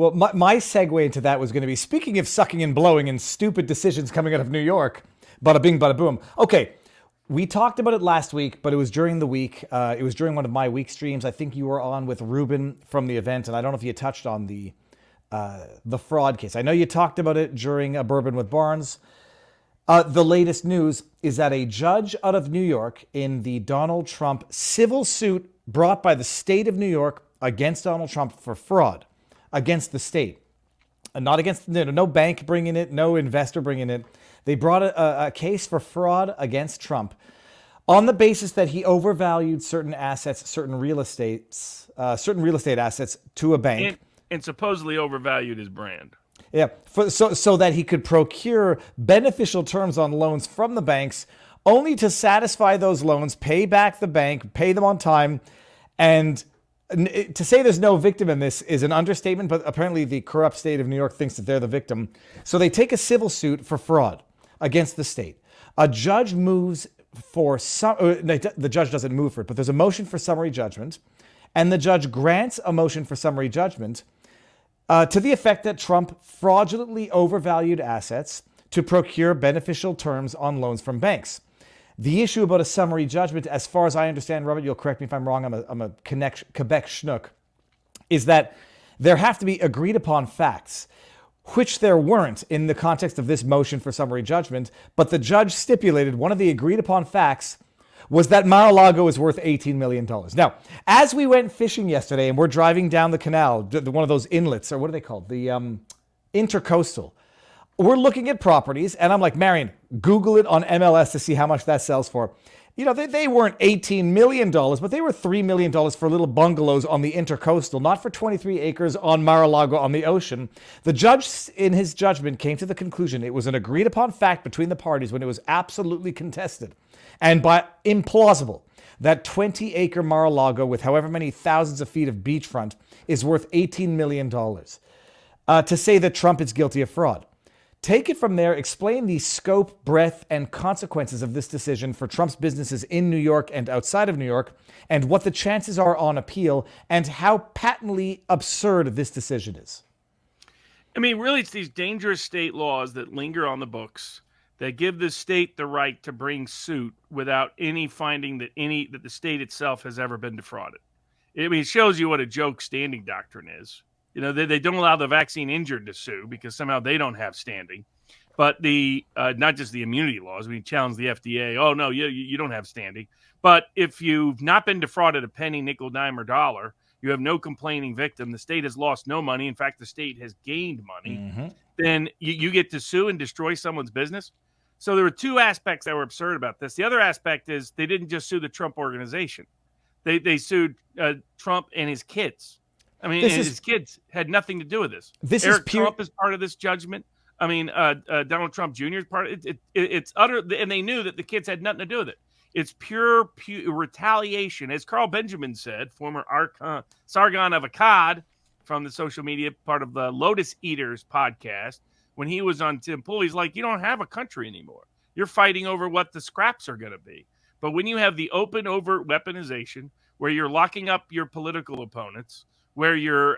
Well, my segue into that was going to be, speaking of sucking and blowing and stupid decisions coming out of New York, bada bing, bada boom. Okay, we talked about it last week, but it was during the week. It was during one of my week streams. I think you were on with Ruben from the event, and I don't know if you touched on the fraud case. I know you talked about it during a Bourbon with Barnes. The latest news is that a judge out of New York in the Donald Trump civil suit brought by the state of New York against Donald Trump for fraud against the state, not against no bank bringing it, no investor bringing it. They brought a case for fraud against Trump on the basis that he overvalued certain assets, certain real estate assets to a bank, and supposedly overvalued his brand. Yeah, so that he could procure beneficial terms on loans from the banks, only to satisfy those loans, pay back the bank, pay them on time, and to say there's no victim in this is an understatement, but apparently the corrupt state of New York thinks that they're the victim. So they take a civil suit for fraud against the state. A judge moves for the judge doesn't move for it, but there's a motion for summary judgment, and the judge grants a motion for summary judgment to the effect that Trump fraudulently overvalued assets to procure beneficial terms on loans from banks. The issue about a summary judgment, as far as I understand, Robert, you'll correct me if I'm wrong, I'm a Quebec schnook, is that there have to be agreed upon facts, which there weren't in the context of this motion for summary judgment, but the judge stipulated one of the agreed upon facts was that Mar-A-Lago is worth $18 million. Now, as we went fishing yesterday and we're driving down the canal, one of those inlets, or what are they called? The intercoastal. We're looking at properties, and I'm like, Marion, Google it on MLS to see how much that sells for. You know, they weren't $18 million, but they were $3 million for little bungalows on the intercoastal, not for 23 acres on Mar-A-Lago on the ocean. The judge, in his judgment, came to the conclusion it was an agreed upon fact between the parties when it was absolutely contested, and by implausible, that 20-acre Mar-A-Lago with however many thousands of feet of beachfront is worth $18 million. To say that Trump is guilty of fraud. Take it from there, explain the scope, breadth, and consequences of this decision for Trump's businesses in New York and outside of New York, and what the chances are on appeal, and how patently absurd this decision is. I mean, really, it's these dangerous state laws that linger on the books that give the state the right to bring suit without any finding that the state itself has ever been defrauded. I mean, it shows you what a joke standing doctrine is. You know, they don't allow the vaccine injured to sue because somehow they don't have standing. But the not just the immunity laws. We challenge the FDA. Oh, no, you don't have standing. But if you've not been defrauded a penny, nickel, dime, or dollar, you have no complaining victim, the state has lost no money. In fact, the state has gained money. Then you get to sue and destroy someone's business. So there were two aspects that were absurd about this. The other aspect is they didn't just sue the Trump organization. They sued Trump and his kids. I mean, his kids had nothing to do with this. Eric Trump is part of this judgment. I mean, Donald Trump Jr. is part of it. It's utter, and they knew that the kids had nothing to do with it. It's pure retaliation. As Carl Benjamin said, former Sargon of Akkad from the social media part of the Lotus Eaters podcast, when he was on Tim Pool, he's like, you don't have a country anymore. You're fighting over what the scraps are going to be. But when you have the open, overt weaponization, where you're locking up your political opponents, where you're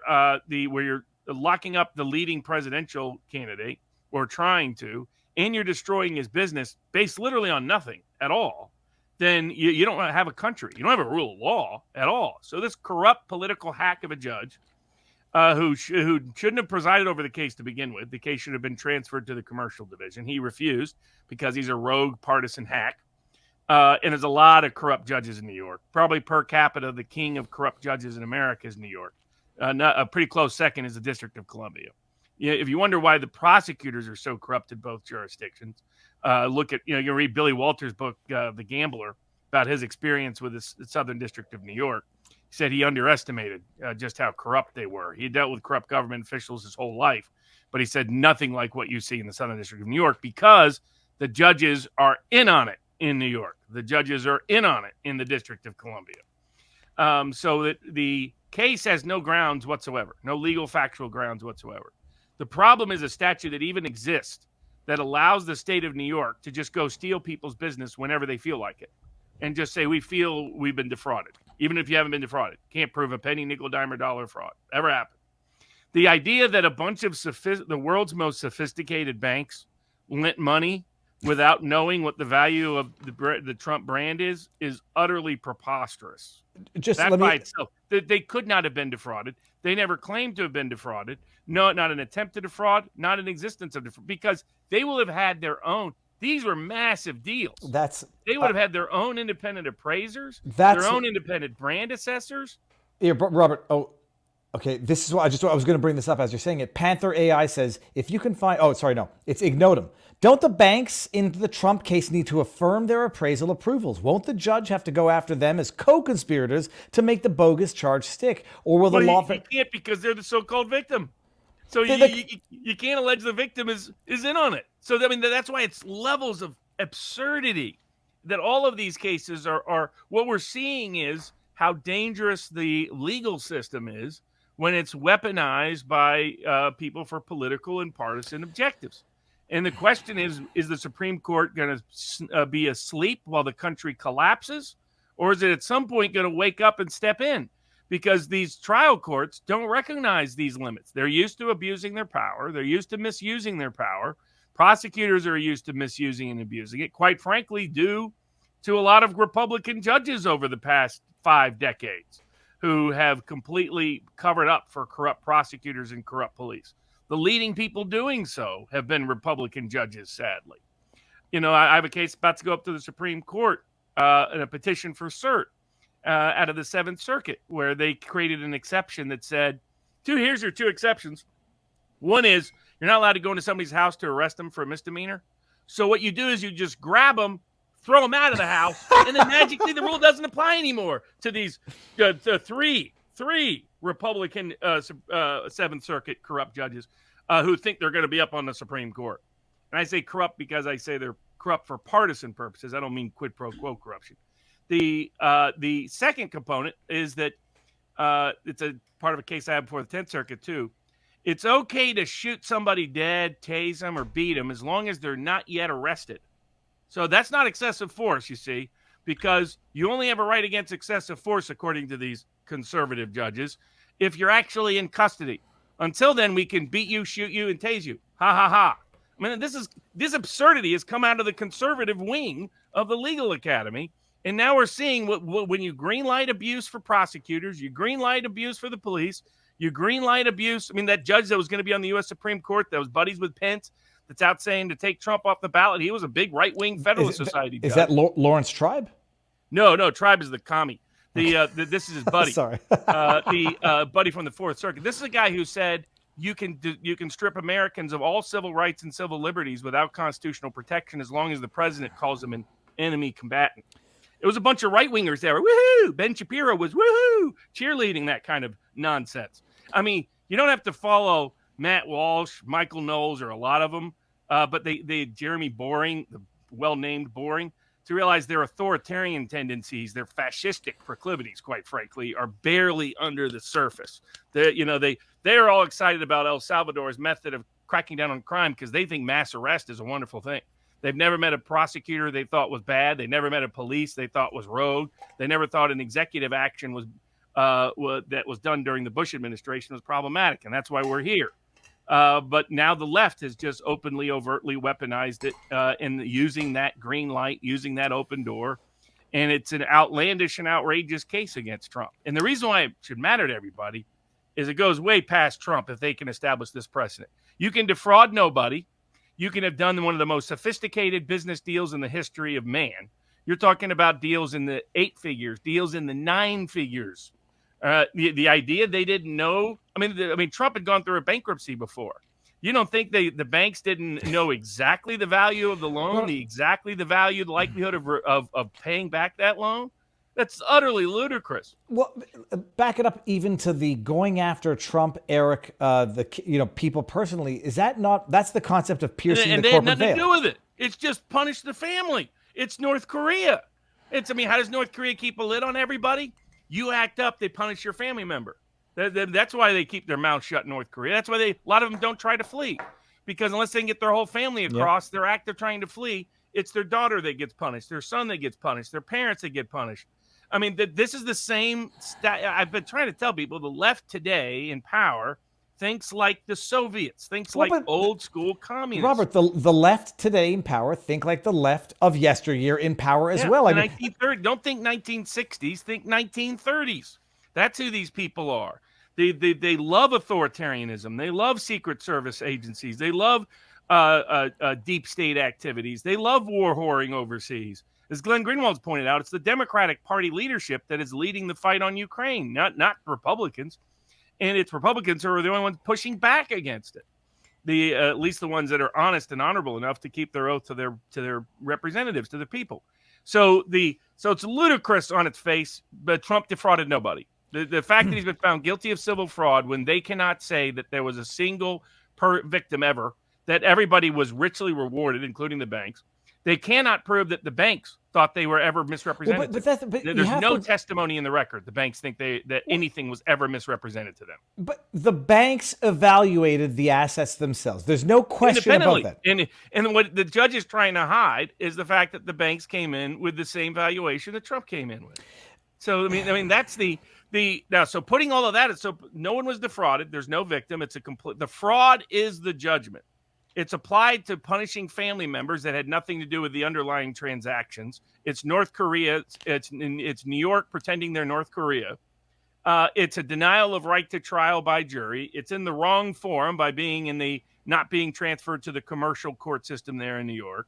locking up the leading presidential candidate, or trying to, and you're destroying his business based literally on nothing at all, then you don't have a country. You don't have a rule of law at all. So this corrupt political hack of a judge who shouldn't have presided over the case to begin with. The case should have been transferred to the commercial division. He refused because he's a rogue partisan hack. And there's a lot of corrupt judges in New York. Probably per capita, the king of corrupt judges in America is New York. A pretty close second is the District of Columbia. If you wonder why the prosecutors are so corrupt in both jurisdictions, look at, you read Billy Walters' book, The Gambler, about his experience with the Southern District of New York. He said he underestimated just how corrupt they were. He dealt with corrupt government officials his whole life, but he said nothing like what you see in the Southern District of New York because the judges are in on it in New York. The judges are in on it in the District of Columbia. So that the case has no grounds whatsoever, no legal factual grounds whatsoever. The problem is a statute that even exists that allows the state of New York to just go steal people's business whenever they feel like it and just say, we feel we've been defrauded, even if you haven't been defrauded. Can't prove a penny, nickel, dime, or dollar fraud. Ever happened. The idea that a bunch of the world's most sophisticated banks lent money without knowing what the value of the Trump brand is utterly preposterous. Just That let by me. itself, they could not have been defrauded. They never claimed to have been defrauded. No, not an attempt to defraud, not an existence of defraud, because they will have had their own. These were massive deals. That's They would have had their own independent appraisers, their that's own independent brand assessors. here, Robert. Oh, okay. This is what I was going to bring this up as you're saying it. Panther AI says if you can find. Oh, sorry, no, it's ignotum. Don't the banks in the Trump case need to affirm their appraisal approvals? Won't the judge have to go after them as co-conspirators to make the bogus charge stick? Or will the Well, law you can't, because they're the so-called victim. So you can't allege the victim is in on it. So I mean, that's why it's levels of absurdity that all of these cases are. What we're seeing is how dangerous the legal system is when it's weaponized by people for political and partisan objectives. And the question is the Supreme Court going to be asleep while the country collapses? Or is it at some point going to wake up and step in? Because these trial courts don't recognize these limits. They're used to abusing their power. They're used to misusing their power. Prosecutors are used to misusing and abusing it, quite frankly, due to a lot of Republican judges over the past 5 decades who have completely covered up for corrupt prosecutors and corrupt police. The leading people doing so have been Republican judges, sadly. You know, I have a case about to go up to the Supreme Court in a petition for cert out of the Seventh Circuit, where they created an exception that said, here's your 2 exceptions. One is you're not allowed to go into somebody's house to arrest them for a misdemeanor. So what you do is you just grab them, throw them out of the house, and then magically the rule doesn't apply anymore to these three Republican Seventh Circuit corrupt judges who think they're going to be up on the Supreme Court. And I say corrupt because I say they're corrupt for partisan purposes. I don't mean quid pro quo corruption. The second component is that it's a part of a case I had before the 10th Circuit too. It's okay to shoot somebody dead, tase them, or beat them as long as they're not yet arrested. So that's not excessive force, you see, because you only have a right against excessive force, according to these conservative judges, if you're actually in custody. Until then, we can beat you, shoot you, and tase you. Ha, ha, ha. I mean, this absurdity has come out of the conservative wing of the legal academy. And now we're seeing when you greenlight abuse for prosecutors, you greenlight abuse for the police, you greenlight abuse. I mean, that judge that was going to be on the U.S. Supreme Court that was buddies with Pence, that's out saying to take Trump off the ballot. He was a big right-wing Federalist Society judge. Is that Lawrence Tribe? No, Tribe is the commie. This is his buddy. Sorry. The buddy from the Fourth Circuit. This is a guy who said you can strip Americans of all civil rights and civil liberties without constitutional protection as long as the president calls them an enemy combatant. It was a bunch of right-wingers there. Woohoo! Ben Shapiro was woohoo! Cheerleading that kind of nonsense. I mean, you don't have to follow Matt Walsh, Michael Knowles, or a lot of them, but they Jeremy Boring, the well-named Boring, to realize their authoritarian tendencies, their fascistic proclivities, quite frankly, are barely under the surface. They're all excited about El Salvador's method of cracking down on crime because they think mass arrest is a wonderful thing. They've never met a prosecutor they thought was bad. They never met a police they thought was rogue. They never thought an executive action that was done during the Bush administration was problematic, and that's why we're here. But now the left has just openly, overtly weaponized it in using that green light, using that open door, and it's an outlandish and outrageous case against Trump. And the reason why it should matter to everybody is it goes way past Trump if they can establish this precedent. You can defraud nobody. You can have done one of the most sophisticated business deals in the history of man. You're talking about deals in the 8 figures, deals in the 9 figures. The idea they didn't know. I mean, Trump had gone through a bankruptcy before. You don't think the banks didn't know exactly the value of the loan, the value, the likelihood of paying back that loan? That's utterly ludicrous. Well, back it up even to the going after Trump, Eric, people personally. Is that not? That's the concept of piercing the corporate veil. And they had nothing to do with it. It's just punish the family. It's North Korea. How does North Korea keep a lid on everybody? You act up, they punish your family member. That's why they keep their mouth shut in North Korea. That's why a lot of them don't try to flee. Because unless they can get their whole family across their act of trying to flee, it's their daughter that gets punished, their son that gets punished, their parents that get punished. I mean, this is the same. I've been trying to tell people the left today in power thinks like the Soviets, thinks Well, like but old school communists. Robert, the left today in power think like the left of yesteryear in power as Yeah, well. I the mean, 1930s. Don't think 1960s. Think 1930s. That's who these people are. They love authoritarianism. They love secret service agencies. They love deep state activities. They love war whoring overseas. As Glenn Greenwald's pointed out, it's the Democratic Party leadership that is leading the fight on Ukraine, not Republicans. And it's Republicans who are the only ones pushing back against it. The at least the ones that are honest and honorable enough to keep their oath to their representatives, to the people. So it's ludicrous on its face, but Trump defrauded nobody. The fact that he's been found guilty of civil fraud when they cannot say that there was a single victim ever, that everybody was richly rewarded, including the banks. They cannot prove that the banks thought they were ever misrepresented. There's no testimony in the record. The banks think that anything was ever misrepresented to them. But the banks evaluated the assets themselves. There's no question about that. And what the judge is trying to hide is the fact that the banks came in with the same valuation that Trump came in with. So I mean that's the now. So putting all of that, so no one was defrauded. There's no victim. It's a complete. The fraud is the judgment. It's applied to punishing family members that had nothing to do with the underlying transactions. It's North Korea. It's New York pretending they're North Korea. It's a denial of right to trial by jury. It's in the wrong form by not being transferred to the commercial court system there in New York.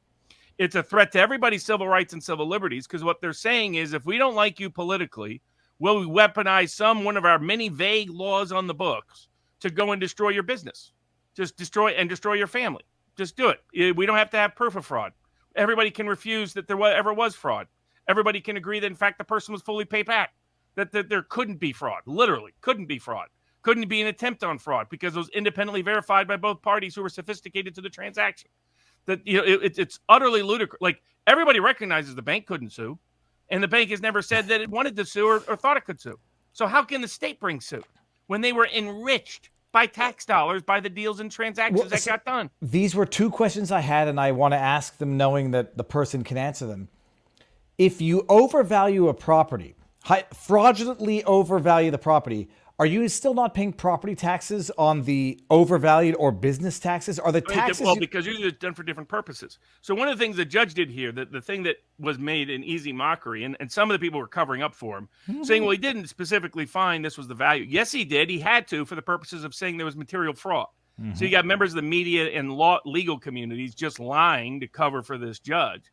It's a threat to everybody's civil rights and civil liberties, because what they're saying is, if we don't like you politically, we'll weaponize one of our many vague laws on the books to go and destroy your business. Just destroy your family. Just do it. We don't have to have proof of fraud. Everybody can refuse that there ever was fraud. Everybody can agree that, in fact, the person was fully paid back, that there couldn't be fraud, literally couldn't be fraud, couldn't be an attempt on fraud, because it was independently verified by both parties who were sophisticated to the transaction. That it's utterly ludicrous. Like, everybody recognizes the bank couldn't sue, and the bank has never said that it wanted to sue or thought it could sue. So how can the state bring suit when they were enriched by tax dollars by the deals and transactions that got done? These were two questions I had, and I want to ask them knowing that the person can answer them. If you overvalue a property, fraudulently overvalue the property, are you still not paying property taxes on the overvalued, or business taxes? Are the taxes... Well, because usually it's done for different purposes. So one of the things the judge did here, the thing that was made an easy mockery, and some of the people were covering up for him, saying, well, he didn't specifically find this was the value. Yes, he did. He had to, for the purposes of saying there was material fraud. So you got members of the media and legal communities just lying to cover for this judge.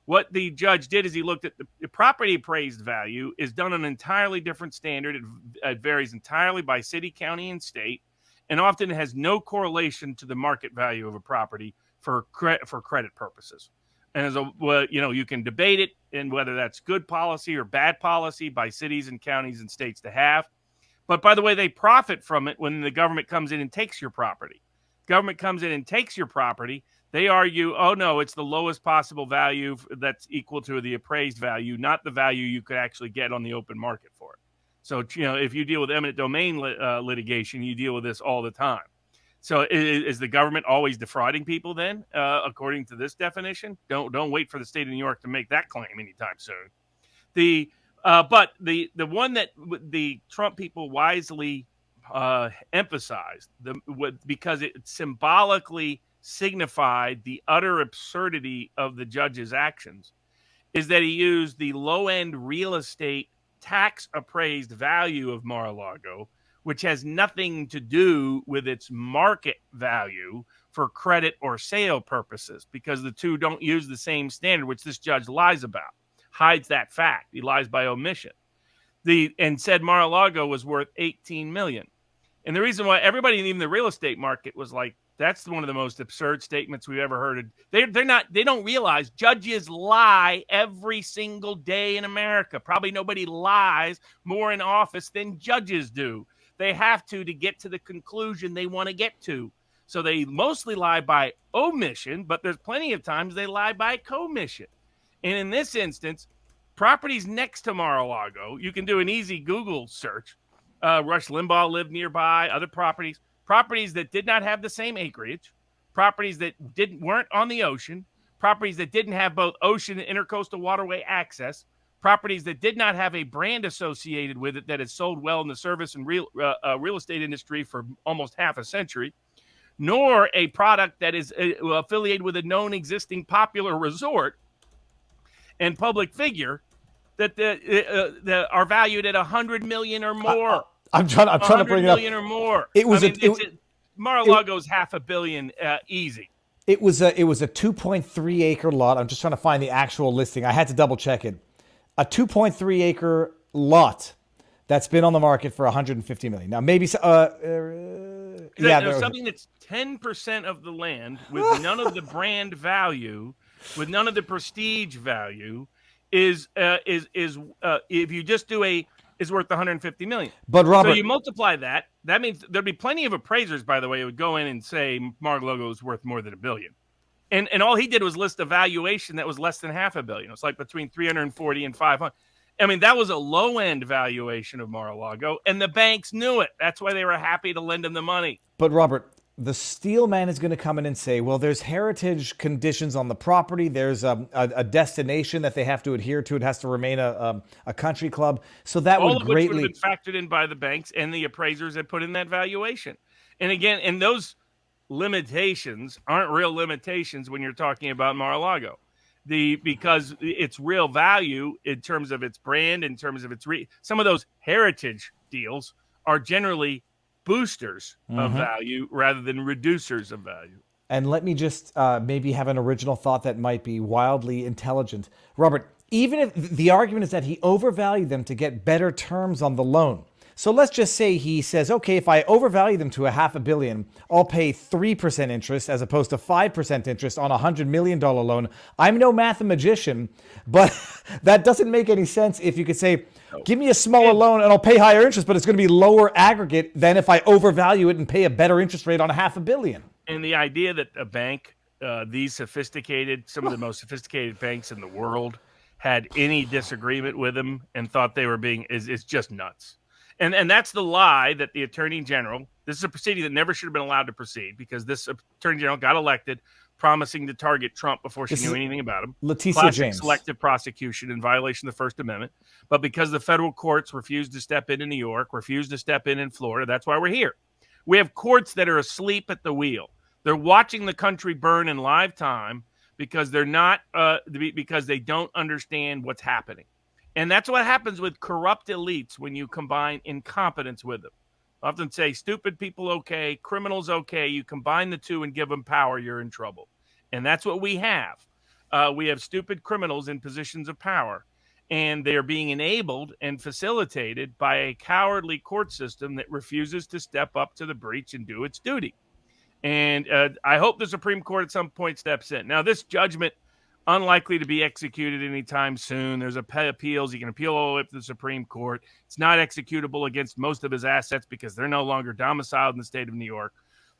What the judge did is he looked at the property appraised value is done on an entirely different standard. It varies entirely by city, county, and state, and often has no correlation to the market value of a property for credit purposes. And you can debate it, and whether that's good policy or bad policy by cities and counties and states to have. But by the way, they profit from it when the government comes in and takes your property. Government comes in and takes your property. They argue, oh, no, it's the lowest possible value that's equal to the appraised value, not the value you could actually get on the open market for it. So, if you deal with eminent domain litigation, you deal with this all the time. So is the government always defrauding people then, according to this definition? Don't wait for the state of New York to make that claim anytime soon. But the one that the Trump people wisely emphasized, because it symbolically signified the utter absurdity of the judge's actions, is that he used the low-end real estate tax appraised value of Mar-A-Lago, which has nothing to do with its market value for credit or sale purposes, because the two don't use the same standard, which this judge lies about, hides that fact. He lies by omission. And said Mar-A-Lago was worth $18 million. And the reason why everybody, even the real estate market, was like, that's one of the most absurd statements we've ever heard. They don't realize judges lie every single day in America. Probably nobody lies more in office than judges do. They have to get to the conclusion they want to get to. So they mostly lie by omission, but there's plenty of times they lie by commission. And in this instance, properties next to Mar-A-Lago, you can do an easy Google search. Rush Limbaugh lived nearby, other properties that did not have the same acreage, properties that weren't on the ocean, properties that didn't have both ocean and intercoastal waterway access, properties that did not have a brand associated with it that has sold well in the service and real estate industry for almost half a century, nor a product that is affiliated with a known existing popular resort and public figure that are valued at 100 million or more. I'm trying to bring it up. Or more. It was Mar-a-Lago is $500 million easy. It was a 2.3 acre lot. I'm just trying to find the actual listing. I had to double check it. A 2.3 acre lot that's been on the market for 150 million. Now maybe there's something that's 10% of the land with none of the brand value, with none of the prestige value, is if you just do is worth 150 million. But Robert, so you multiply that. That means there'd be plenty of appraisers, by the way, who would go in and say Mar-a-Lago is worth more than $1 billion. And all he did was list a valuation that was less than $500 million. It's like between 340 and 500. I mean, that was a low-end valuation of Mar-a-Lago, and the banks knew it. That's why they were happy to lend him the money. But Robert, the steel man is going to come in and say, well, there's heritage conditions on the property. There's a destination that they have to adhere to. It has to remain a country club. So that all would of greatly which would have been factored in by the banks and the appraisers that put in that valuation. And again, and those limitations aren't real limitations when you're talking about Mar-a-Lago. Because its real value in terms of its brand, in terms of its some of those heritage deals are generally boosters of value rather than reducers of value. And let me just maybe have an original thought that might be wildly intelligent. Robert, even if the argument is that he overvalued them to get better terms on the loan. So let's just say he says, okay, if I overvalue them to $500 million, I'll pay 3% interest as opposed to 5% interest on a $100 million loan. I'm no mathematician, but that doesn't make any sense if you could say, give me a smaller loan and I'll pay higher interest, but it's going to be lower aggregate than if I overvalue it and pay a better interest rate on $500 million. And the idea that a bank, some of the most sophisticated banks in the world, had any disagreement with them and thought they were is just nuts. And that's the lie that the Attorney General, this is a proceeding that never should have been allowed to proceed because this Attorney General got elected promising to target Trump before she knew anything about him. Letitia James. Selective prosecution in violation of the First Amendment. But because the federal courts refused to step in New York, refused to step in Florida, that's why we're here. We have courts that are asleep at the wheel. They're watching the country burn in live time because they're not because they don't understand what's happening. And that's what happens with corrupt elites when you combine incompetence with them. I often say stupid people okay, criminals okay. You combine the two and give them power, you're in trouble. And that's what we have. We have stupid criminals in positions of power, and they're being enabled and facilitated by a cowardly court system that refuses to step up to the breach and do its duty. And I hope the Supreme Court at some point steps in. Now, this judgment, unlikely to be executed anytime soon. There's appeals. You can appeal all the way up to the Supreme Court. It's not executable against most of his assets because they're no longer domiciled in the state of New York.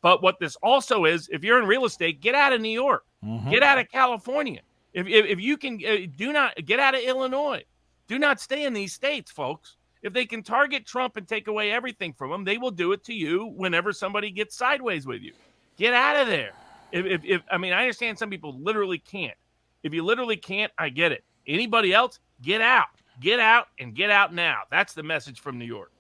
But what this also is, if you're in real estate, get out of New York. Get out of California. If you can, do not get out of Illinois. Do not stay in these states, folks. If they can target Trump and take away everything from him, they will do it to you whenever somebody gets sideways with you. Get out of there. I understand some people literally can't. If you literally can't, I get it. Anybody else, get out. Get out and get out now. That's the message from New York.